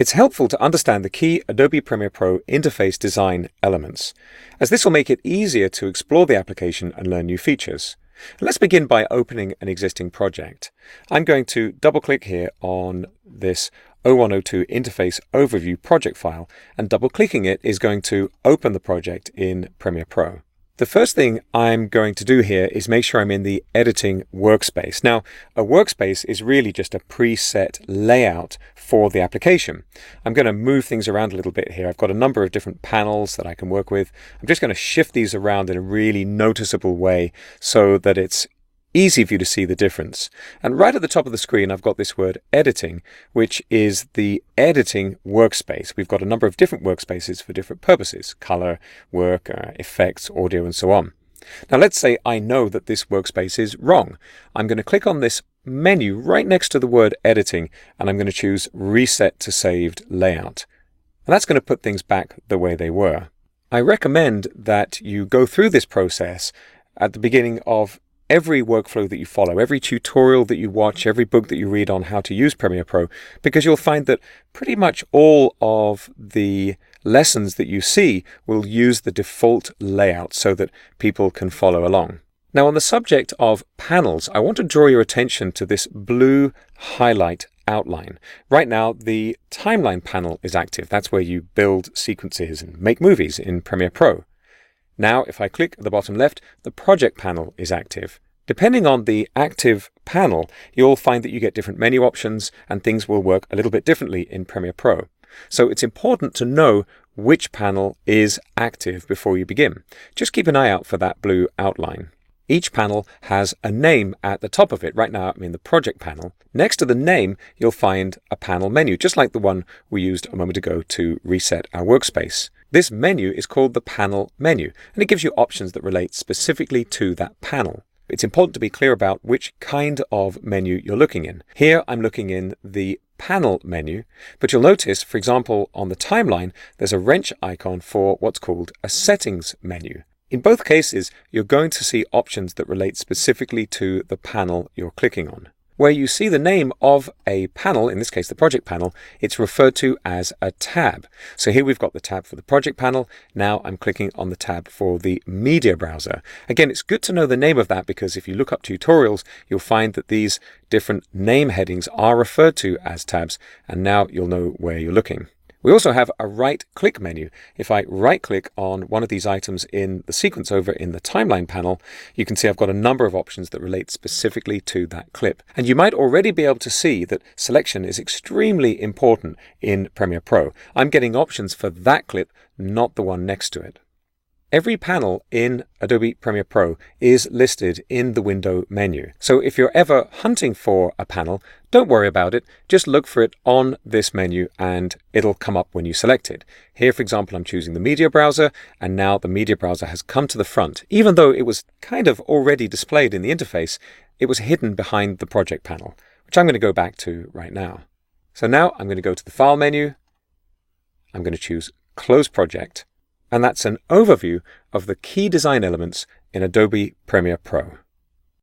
It's helpful to understand the key Adobe Premiere Pro interface design elements, as this will make it easier to explore the application and learn new features. Let's begin by opening an existing project. I'm going to double-click here on this 0102 interface overview project file, and double-clicking it is going to open the project in Premiere Pro. The first thing I'm going to do here is make sure I'm in the editing workspace. Now, a workspace is really just a preset layout for the application. I'm going to move things around a little bit here. I've got a number of different panels that I can work with. I'm just going to shift these around in a really noticeable way so that it's easy for you to see the difference. And right at the top of the screen, I've got this word editing, which is the editing workspace. We've got a number of different workspaces for different purposes: color, work, effects, audio, and so on. Now let's say I know that this workspace is wrong. I'm going to click on this menu right next to the word editing, and I'm going to choose reset to saved layout. And that's going to put things back the way they were. I recommend that you go through this process at the beginning of every workflow that you follow, every tutorial that you watch, every book that you read on how to use Premiere Pro, because you'll find that pretty much all of the lessons that you see will use the default layout so that people can follow along. Now, on the subject of panels, I want to draw your attention to this blue highlight outline. Right now, the timeline panel is active. That's where you build sequences and make movies in Premiere Pro. Now, if I click at the bottom left, the project panel is active. Depending on the active panel, you'll find that you get different menu options and things will work a little bit differently in Premiere Pro. So it's important to know which panel is active before you begin. Just keep an eye out for that blue outline. Each panel has a name at the top of it. Right now, I'm in the project panel. Next to the name, you'll find a panel menu, just like the one we used a moment ago to reset our workspace. This menu is called the panel menu, and it gives you options that relate specifically to that panel. It's important to be clear about which kind of menu you're looking in. Here, I'm looking in the panel menu, but you'll notice, for example, on the timeline, there's a wrench icon for what's called a settings menu. In both cases, you're going to see options that relate specifically to the panel you're clicking on. Where you see the name of a panel, in this case the project panel, it's referred to as a tab. So here we've got the tab for the project panel. Now I'm clicking on the tab for the media browser. Again, it's good to know the name of that because if you look up tutorials, you'll find that these different name headings are referred to as tabs, and now you'll know where you're looking. We also have a right-click menu. If I right-click on one of these items in the sequence over in the timeline panel, you can see I've got a number of options that relate specifically to that clip. And you might already be able to see that selection is extremely important in Premiere Pro. I'm getting options for that clip, not the one next to it. Every panel in Adobe Premiere Pro is listed in the window menu. So if you're ever hunting for a panel, don't worry about it. Just look for it on this menu and it'll come up when you select it. Here, for example, I'm choosing the media browser, and now the media browser has come to the front. Even though it was kind of already displayed in the interface, it was hidden behind the project panel, which I'm going to go back to right now. So now I'm going to go to the File menu. I'm going to choose Close Project. And that's an overview of the key design elements in Adobe Premiere Pro.